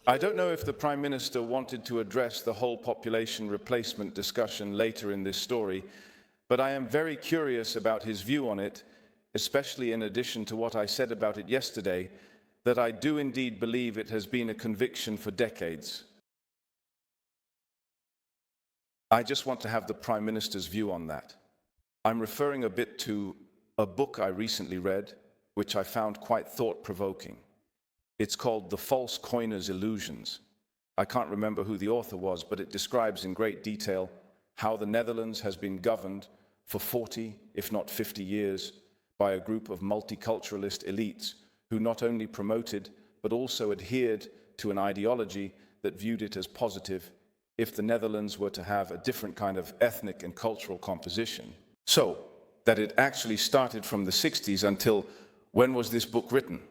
I don't know if the Prime Minister wanted to address the whole population replacement discussion later in this story, but I am very curious about his view on it, especially in addition to what I said about it yesterday, that I do indeed believe it has been a conviction for decades. I just want to have the Prime Minister's view on that. I'm referring a bit to a book I recently read, which I found quite thought-provoking. It's called The False Coiner's Illusions. I can't remember who the author was, but it describes in great detail how the Netherlands has been governed for 40, if not 50 years, by a group of multiculturalist elites who not only promoted, but also adhered to an ideology that viewed it as positive if the Netherlands were to have a different kind of ethnic and cultural composition. So, that it actually started from the 60s until, when was this book written?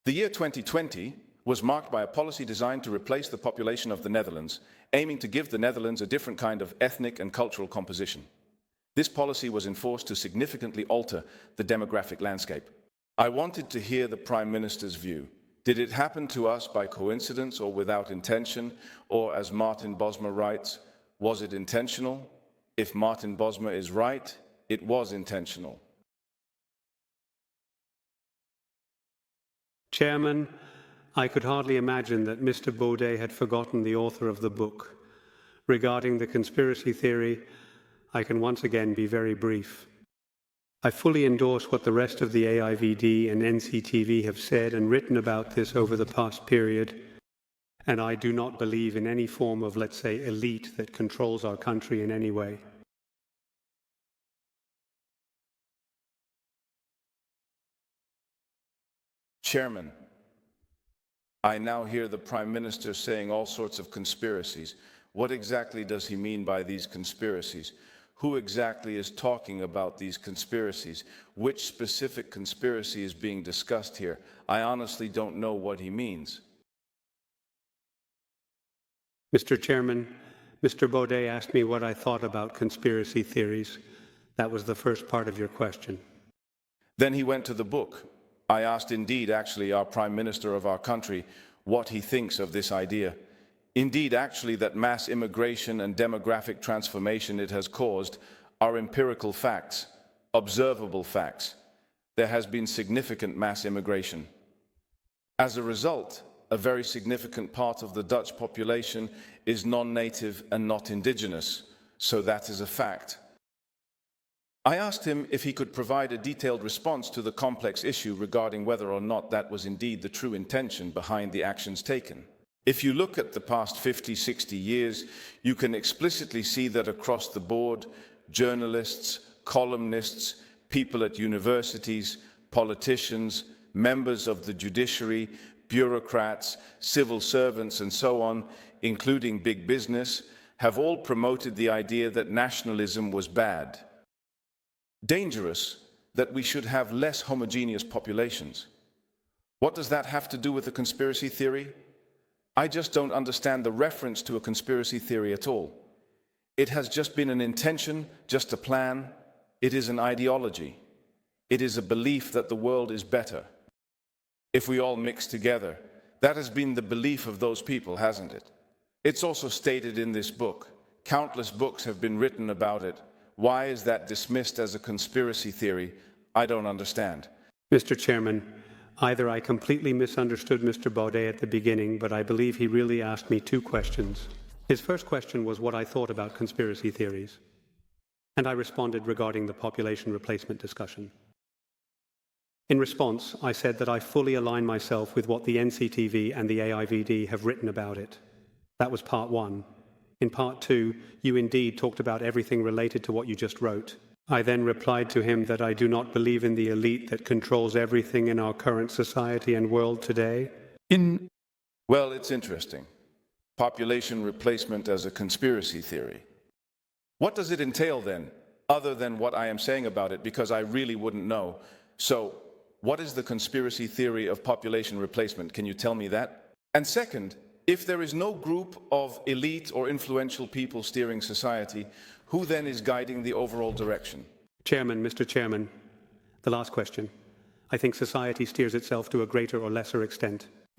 The year 2020 was marked by a policy designed to replace the population of the Netherlands, aiming to give the Netherlands a different kind of ethnic and cultural composition. This policy was enforced to significantly alter the demographic landscape. I wanted to hear the Prime Minister's view. Did it happen to us by coincidence or without intention? Or, as Martin Bosma writes, was it intentional? If Martin Bosma is right, it was intentional. Chairman, I could hardly imagine that Mr. Baudet had forgotten the author of the book. Regarding the conspiracy theory, I can once again be very brief. I fully endorse what the rest of the AIVD and NCTV have said and written about this over the past period, and I do not believe in any form of, let's say, elite that controls our country in any way. Chairman, I now hear the Prime Minister saying all sorts of conspiracies. What exactly does he mean by these conspiracies? Who exactly is talking about these conspiracies? Which specific conspiracy is being discussed here? I honestly don't know what he means. Mr. Chairman, Mr. Baudet asked me what I thought about conspiracy theories. That was the first part of your question. Then he went to the book. I asked indeed, actually, our Prime Minister of our country what he thinks of this idea. Indeed, actually, that mass immigration and demographic transformation it has caused are empirical facts, observable facts. There has been significant mass immigration. As a result, a very significant part of the Dutch population is non-native and not indigenous, so that is a fact. I asked him if he could provide a detailed response to the complex issue regarding whether or not that was indeed the true intention behind the actions taken. If you look at the past 50, 60 years, you can explicitly see that across the board, journalists, columnists, people at universities, politicians, members of the judiciary, bureaucrats, civil servants, and so on, including big business, have all promoted the idea that nationalism was bad. Dangerous, that we should have less homogeneous populations. What does that have to do with a conspiracy theory? I just don't understand the reference to a conspiracy theory at all. It has just been an intention, just a plan. It is an ideology. It is a belief that the world is better if we all mix together. That has been the belief of those people, hasn't it? It's also stated in this book. Countless books have been written about it. Why is that dismissed as a conspiracy theory? I don't understand. Mr. Chairman, either I completely misunderstood Mr. Baudet at the beginning, but I believe he really asked me two questions. His first question was what I thought about conspiracy theories, and I responded regarding the population replacement discussion. In response, I said that I fully align myself with what the NCTV and the AIVD have written about it. That was part one. In part two, you indeed talked about everything related to what you just wrote. I then replied to him that I do not believe in the elite that controls everything in our current society and world today. Well, it's interesting. Population replacement as a conspiracy theory. What does it entail then, other than what I am saying about it, because I really wouldn't know. So, what is the conspiracy theory of population replacement? Can you tell me that? And second, if there is no group of elite or influential people steering society, who then is guiding the overall direction? Chairman, Mr. Chairman, the last question. I think society steers itself to a greater or lesser extent.